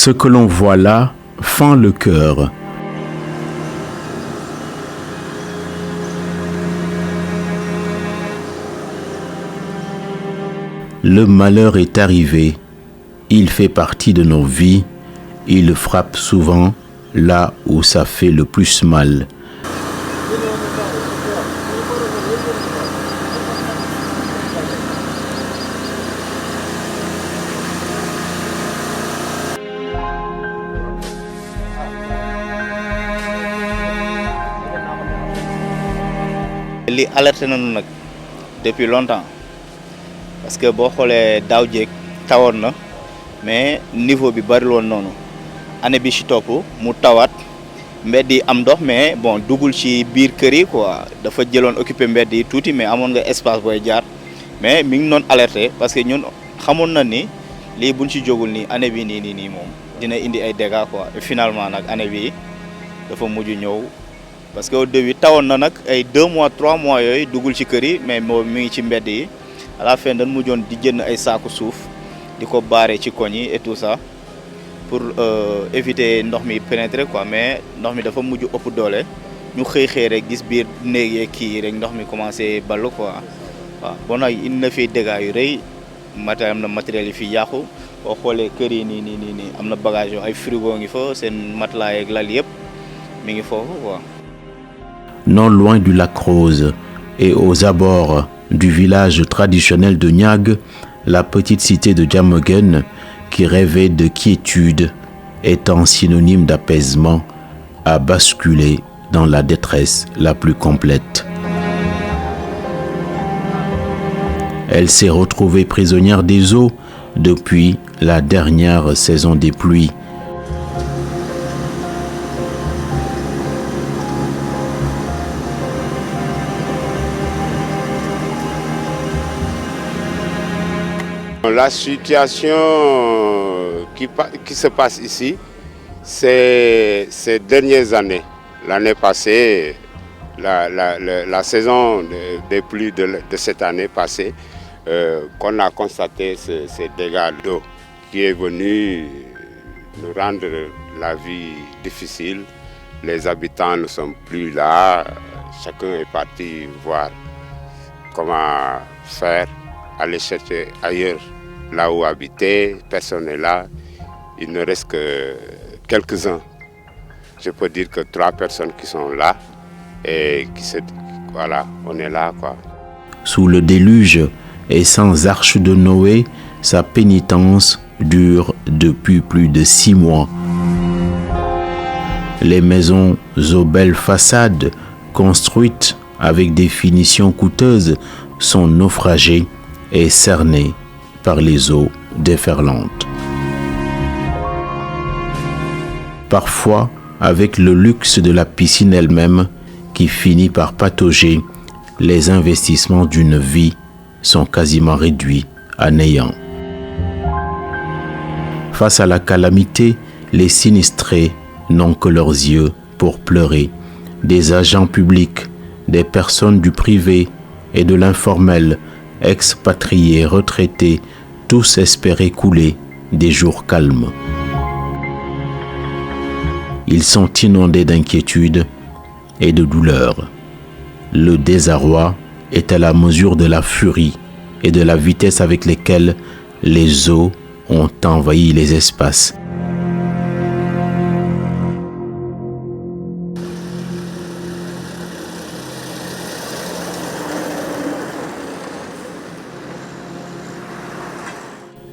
Ce que l'on voit là fend le cœur. Le malheur est arrivé, il fait partie de nos vies, il frappe souvent là où ça fait le plus mal. li alerté nañu nag depuis longtemps parce que boo xoolee daaw jéeg tawoon na mais niveau bi bari woon noonu année bi ci topp mu tawaat mbedd yi am ndox mais bon dugul ci biir kër yi quoi dafa jëloon occupé mbedd yi tuuti mais amoon nga espace booy jaar mais mi ngi noon alerté parce que ñun xamoon na ni lii buñ ci jógul nii année bi nii moom dina indi ay dégâts quoi et finalement nag année bi dafa mujj ñëw. Parce que au début tawoon na nag ay 2 mois 3 mois yooyu dugul ci kër yi mais moom mi ngi ci mbedd yi à la fin dañ mujjoon di jënd ay saaku suuf di ko baare ci koñ yi et tout ça pour éviter ndox mi pénétrer quoi mais ndox mi dafa mujj ëpp doole ñu xëy rek gis biir néeg yeeg kii rek ndox mi commencé ballu quoi waaw bon nag indi na fi dégâts yu rëy matériel yi fi yàqu boo xoolee kër yi nii am na bagage yoo ay frigo ngi fa seen matelas yeeg lal yëpp mi ngi foofu quoi. Non loin du lac Rose et aux abords du village traditionnel de Niag, la petite cité de Diamaguène, qui rêvait de quiétude, étant synonyme d'apaisement, a basculé dans la détresse la plus complète. Elle s'est retrouvée prisonnière des eaux depuis la dernière saison des pluies. La situation qui se passe ici, c'est ces dernières années. L'année passée, la saison des pluies de cette année passée, qu'on a constaté ces dégâts d'eau qui est venu nous rendre la vie difficile. Les habitants ne sont plus là, chacun est parti voir comment faire, aller chercher ailleurs. Là où habiter, personne n'est là. Il ne reste que quelques-uns. Je peux dire que 3 personnes qui sont là et voilà, on est là quoi. Sous le déluge et sans arche de Noé, sa pénitence dure depuis plus de 6 mois. Les maisons aux belles façades, construites avec des finitions coûteuses, sont naufragées et cernées par les eaux déferlantes. Parfois, avec le luxe de la piscine elle-même qui finit par patauger, les investissements d'une vie sont quasiment réduits à néant. Face à la calamité, les sinistrés n'ont que leurs yeux pour pleurer. Des agents publics, des personnes du privé et de l'informel, expatriés, retraités, tous espéraient couler des jours calmes. Ils sont inondés d'inquiétude et de douleur. Le désarroi est à la mesure de la furie et de la vitesse avec lesquelles les eaux ont envahi les espaces.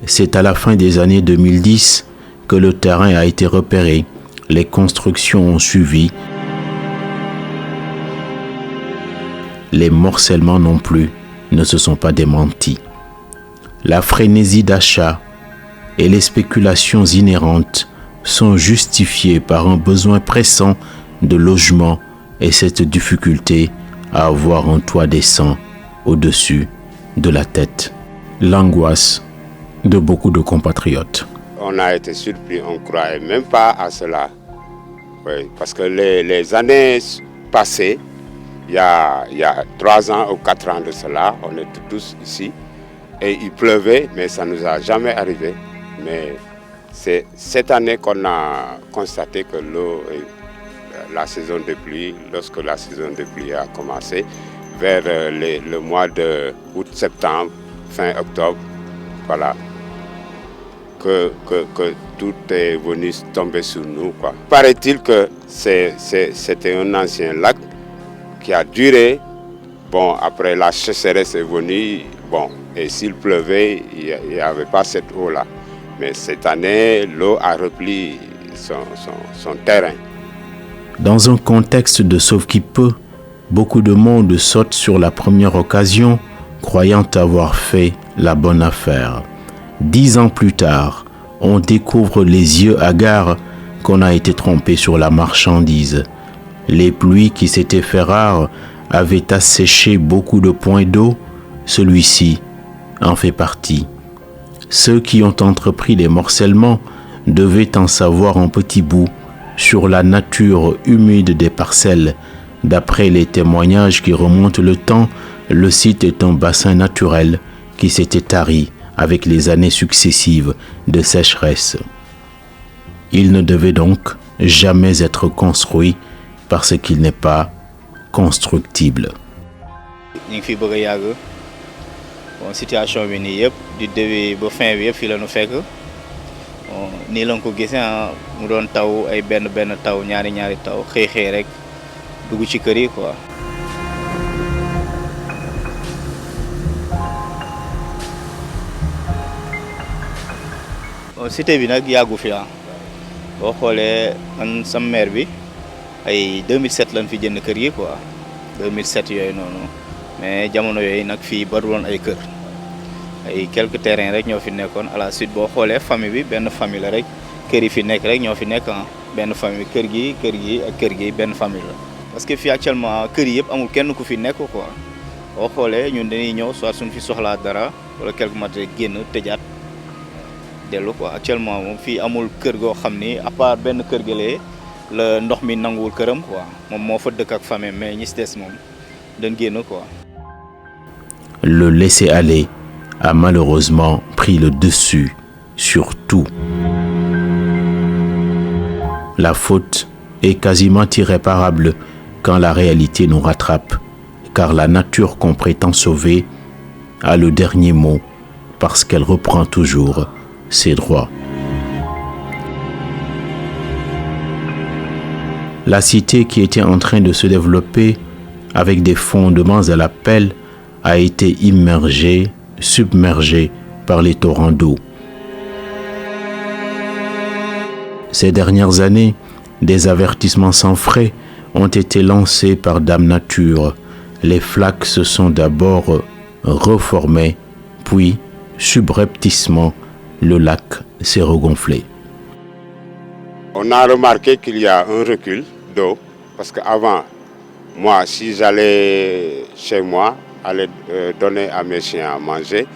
C'est à la fin des années 2010 que le terrain a été repéré, les constructions ont suivi, les morcellements non plus ne se sont pas démentis. La frénésie d'achat et les spéculations inhérentes sont justifiées par un besoin pressant de logement et cette difficulté à avoir un toit décent au-dessus de la tête. L'angoisse de beaucoup de compatriotes. On a été surpris, on ne croyait même pas à cela. Oui, parce que les années passées, il y a 3 ans ou 4 ans de cela, on était tous ici et il pleuvait, mais ça ne nous a jamais arrivé. Mais C'est cette année qu'on a constaté que la saison de pluie, lorsque la saison de pluie a commencé, vers le mois de août-septembre, fin octobre, voilà, que tout est venu tomber sur nous, quoi. Paraît-il que c'était un ancien lac qui a duré. Bon, après la sécheresse est venue, bon, et s'il pleuvait, il n'y avait pas cette eau-là. Mais cette année, l'eau a repris son terrain. Dans un contexte de sauve-qui-peut, beaucoup de monde saute sur la première occasion, croyant avoir fait la bonne affaire. 10 ans plus tard, on découvre les yeux hagards qu'on a été trompé sur la marchandise. Les pluies qui s'étaient fait rares avaient asséché beaucoup de points d'eau, celui-ci en fait partie. Ceux qui ont entrepris les morcellements devaient en savoir un petit bout sur la nature humide des parcelles. D'après les témoignages qui remontent le temps, le site est un bassin naturel qui s'était tari avec les années successives de sécheresse. Il ne devait donc jamais être construit parce qu'il n'est pas constructible. Bon, situation bi nii yëpp du début ba fin bi yëpp fii la ñu fekk bon nii lañ ko gisee mu doon taw ay benn taw ñaari taw xëy rek dugg ci kër yi quoi. Bon cité bi nag yàggu fi boo xoolee man sama mère bi ay 2007 lañ fi jënd kër yi quoi 2007 yooyu noonu. Mais jamono yooyu nag fii bari woon ay kër ay quelques terrains rek ñoo fi nekkoon à la suite boo xoolee famille bi benn famille la rek kër yi fi nekk rek ñoo fi nekk benn famille kër gi ak kër gi benn famille la. parce que fii actuellement kër yi yëpp amul kenn ku fi nekk quoi boo xoolee ñun dañuy ñëw soit suñu fi soxlaa dara wala quelque matériel génn tëjaat dellu quoi actuellement moom fii amul kër goo xam ni à part benn kër gëlee la ndox mi nanguwul këram quoi moom moo fa dëkk ak famille mais ñi si des moom dañ génn quoi. Le laisser-aller a malheureusement pris le dessus sur tout. La faute est quasiment irréparable quand la réalité nous rattrape, car la nature qu'on prétend sauver a le dernier mot parce qu'elle reprend toujours ses droits. La cité qui était en train de se développer avec des fondements à la pelle a été immergée, submergée par les torrents d'eau. Ces dernières années, des avertissements sans frais ont été lancés par Dame Nature. Les flaques se sont d'abord reformées, puis, subrepticement, le lac s'est regonflé. On a remarqué qu'il y a un recul d'eau, parce qu'avant, moi, si j'allais chez moi, aller donner à mes chiens à manger,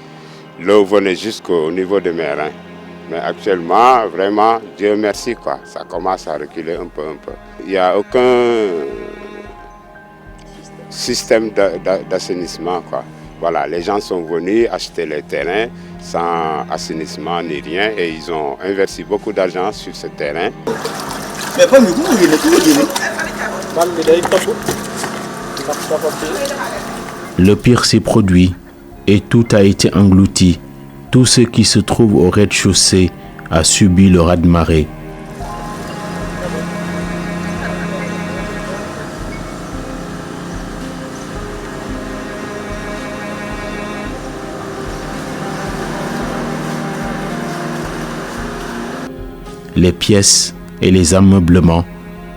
l'eau venait jusqu'au niveau de mes reins. Mais actuellement, vraiment, Dieu merci, quoi, ça commence à reculer un peu. Il n'y a aucun système d'assainissement, quoi. Voilà, les gens sont venus acheter les terrains sans assainissement ni rien et ils ont investi beaucoup d'argent sur ce terrain. Le pire s'est produit et tout a été englouti. Tout ce qui se trouve au rez-de-chaussée a subi le raz-de-marée. Les pièces et les ameublements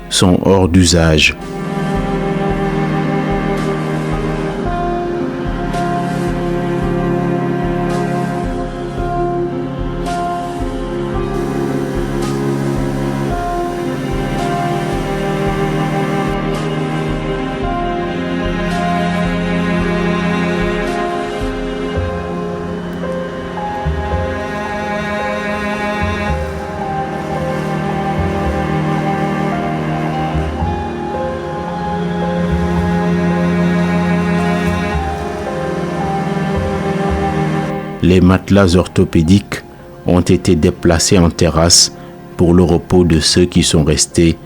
sont hors d'usage. Les matelas orthopédiques ont été déplacés en terrasse pour le repos de ceux qui sont restés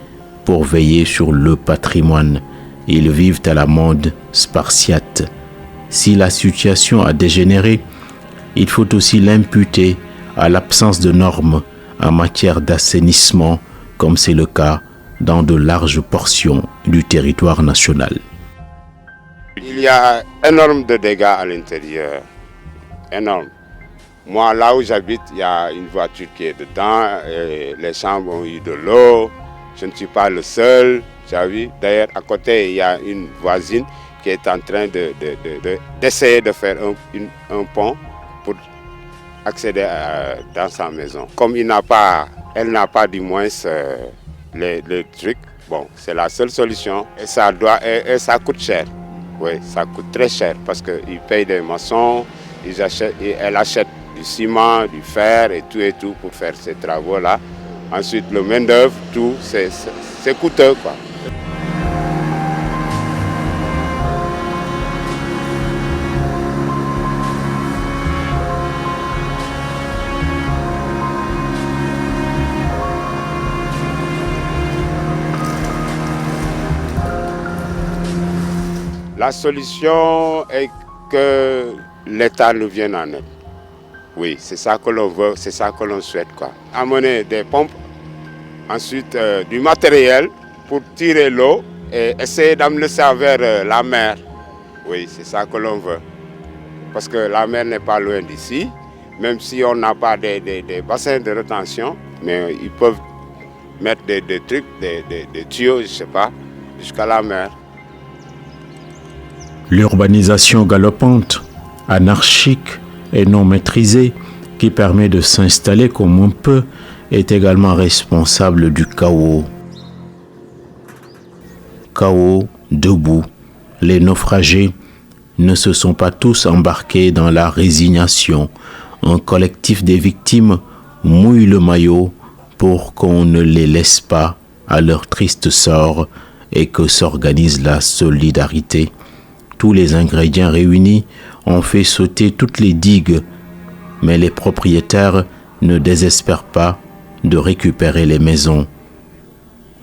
pour veiller sur le patrimoine. Ils vivent à la mode spartiate. Si la situation a dégénéré, il faut aussi l'imputer à l'absence de normes en matière d'assainissement, comme c'est le cas dans de larges portions du territoire national. Il y a énormément de dégâts à l'intérieur, énorme. Moi, là où j'habite, il y a une voiture qui est dedans, et les chambres ont eu de l'eau, je ne suis pas le seul, tu as vu. D'ailleurs, à côté, il y a une voisine qui est en train d'essayer de faire un pont pour accéder dans sa maison. Comme elle n'a pas du moins les trucs, bon, c'est la seule solution et ça coûte cher. Oui, ça coûte très cher parce qu'ils payent des maçons, elle achète du ciment, du fer et tout pour faire ces travaux-là. Ensuite, le main-d'œuvre, tout, c'est coûteux, quoi. La solution est que l'État nous vienne en aide. Oui, c'est ça que l'on veut, c'est ça que l'on souhaite, quoi. Amener des pompes, ensuite du matériel pour tirer l'eau et essayer d'amener ça vers la mer. Oui, c'est ça que l'on veut. Parce que la mer n'est pas loin d'ici, même si on n'a pas des bassins de rétention, mais ils peuvent mettre des trucs, des tuyaux, je ne sais pas, jusqu'à la mer. L'urbanisation galopante, anarchique et non maîtrisée, qui permet de s'installer comme on peut, est également responsable du chaos. Chaos debout. Les naufragés ne se sont pas tous embarqués dans la résignation. Un collectif des victimes mouille le maillot pour qu'on ne les laisse pas à leur triste sort et que s'organise la solidarité. Tous les ingrédients réunis ont fait sauter toutes les digues, mais les propriétaires ne désespèrent pas de récupérer les maisons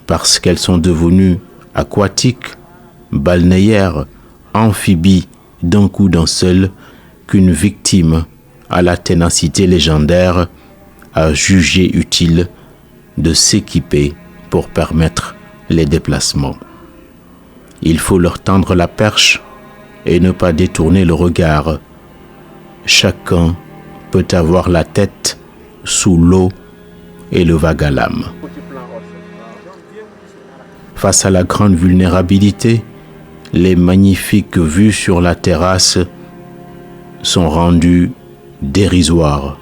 parce qu'elles sont devenues aquatiques, balnéaires, amphibies d'un coup d'un seul, qu'une victime à la ténacité légendaire a jugé utile de s'équiper pour permettre les déplacements. Il faut leur tendre la perche et ne pas détourner le regard. Chacun peut avoir la tête sous l'eau et le vague à l'âme. Face à la grande vulnérabilité, les magnifiques vues sur la terrasse sont rendues dérisoires.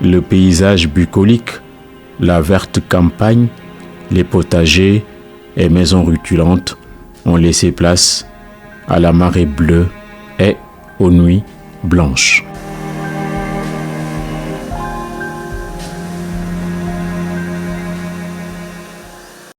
Le paysage bucolique, la verte campagne, les potagers et maisons rutilantes ont laissé place à la marée bleue et aux nuits blanches.